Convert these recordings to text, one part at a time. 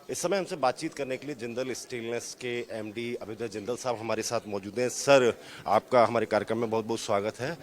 इस समय हमसे बातचीत करने के लिए जिंदल स्टेनलेस के एमडी अभिदय जिंदल साहब हमारे साथ मौजूद हैं। सर, आपका हमारे कार्यक्रम में बहुत बहुत स्वागत है।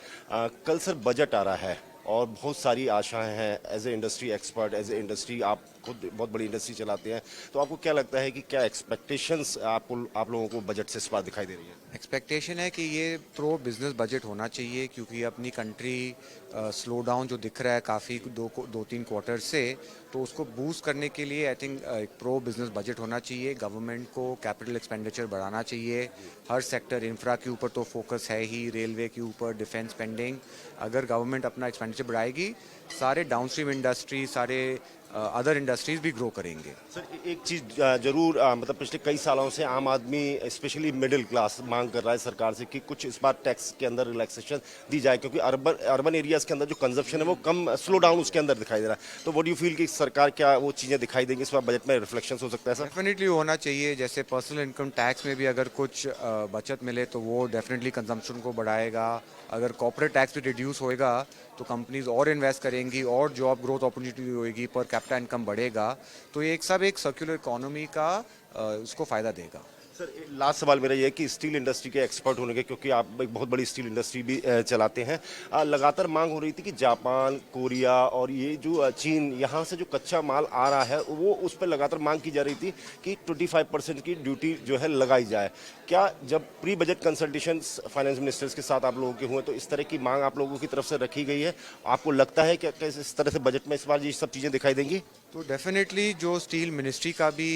कल सर बजट आ रहा है और बहुत सारी आशाएं हैं। As a industry expert, as a industry, आप खुद बहुत बड़ी इंडस्ट्री चलाते हैं, तो आपको क्या लगता है कि क्या एक्सपेक्टेशंस आप लोगों को बजट से इस बार दिखाई दे रही है? एक्सपेक्टेशन है कि ये प्रो बिजनेस बजट होना चाहिए, क्योंकि अपनी कंट्री स्लो डाउन जो दिख रहा है काफ़ी दो तीन क्वार्टर से, तो उसको बूस्ट करने के लिए आई थिंक एक प्रो बिजनेस बजट होना चाहिए। गवर्नमेंट को कैपिटल एक्सपेंडिचर बढ़ाना चाहिए। हर सेक्टर, इंफ्रा के ऊपर तो फोकस है ही, रेलवे के ऊपर, डिफेंस स्पेंडिंग। अगर गवर्नमेंट अपना एक्सपेंडिचर बढ़ाएगी, सारे डाउनस्ट्रीम इंडस्ट्री, सारे अदर इंडस्ट्रीज भी ग्रो करेंगे। सर, एक चीज जरूर, मतलब पिछले कई सालों से आम आदमी स्पेशली मिडिल क्लास मांग कर रहा है सरकार से कि कुछ इस बार टैक्स के अंदर रिलैक्सेशन दी जाए, क्योंकि अर्बन एरियाज के अंदर जो कंजप्शन है वो कम, स्लो डाउन उसके अंदर दिखाई दे रहा है। तो व्हाट डू यू फील कि सरकार क्या वो चीजें दिखाई देंगी इस बार बजट में, रिफ्लेक्शन हो सकता है सर? डेफिनेटली होना चाहिए। जैसे पर्सनल इनकम टैक्स में भी अगर कुछ बचत मिले तो वो डेफिनेटली कंजम्पशन को बढ़ाएगा। अगर कॉर्पोरेट टैक्स भी रिड्यूस होएगा तो कंपनीज और इन्वेस्ट करेंगी और जॉब ग्रोथ अपॉर्चुनिटी होएगी, पर कैपिटा इनकम बढ़ेगा। तो ये एक सर्कुलर इकोनॉमी का उसको फ़ायदा देगा। सर, लास्ट सवाल मेरा ये है कि स्टील इंडस्ट्री के एक्सपर्ट होने के, क्योंकि आप एक बहुत बड़ी स्टील इंडस्ट्री भी चलाते हैं, लगातार मांग हो रही थी कि जापान, कोरिया और ये जो चीन, यहाँ से जो कच्चा माल आ रहा है वो उस पर लगातार मांग की जा रही थी कि 25% की ड्यूटी जो है लगाई जाए। क्या जब pre budget consultation finance ministers के साथ आप लोगों के हुए तो इस तरह की मांग आप लोगों की तरफ से रखी गई है? आपको लगता है कि इस तरह से बजट में इस बार ये सब चीज़ें दिखाई देंगी? तो डेफिनेटली जो स्टील मिनिस्ट्री का भी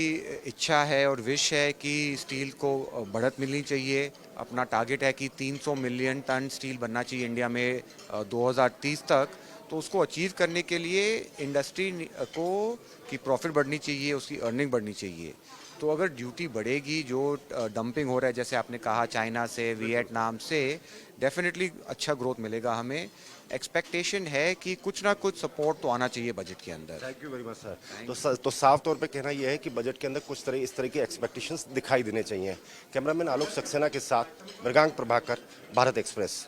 इच्छा है और विश है कि स्टील को बढ़त मिलनी चाहिए। अपना टारगेट है कि 300 मिलियन टन स्टील बनना चाहिए इंडिया में 2030 तक। तो उसको अचीव करने के लिए इंडस्ट्री को की प्रॉफिट बढ़नी चाहिए, उसकी अर्निंग बढ़नी चाहिए। तो अगर ड्यूटी बढ़ेगी, जो डंपिंग हो रहा है जैसे आपने कहा चाइना से, वियतनाम से, डेफिनेटली अच्छा ग्रोथ मिलेगा हमें। एक्सपेक्टेशन है कि कुछ ना कुछ सपोर्ट तो आना चाहिए बजट के अंदर। Thank you very much sir. तो साफ तौर पे कहना यह है कि बजट के अंदर कुछ तरह इस तरह की एक्सपेक्टेशंस दिखाई देने चाहिए। कैमरामैन आलोक सक्सेना के साथ मृगांक प्रभाकर, भारत एक्सप्रेस।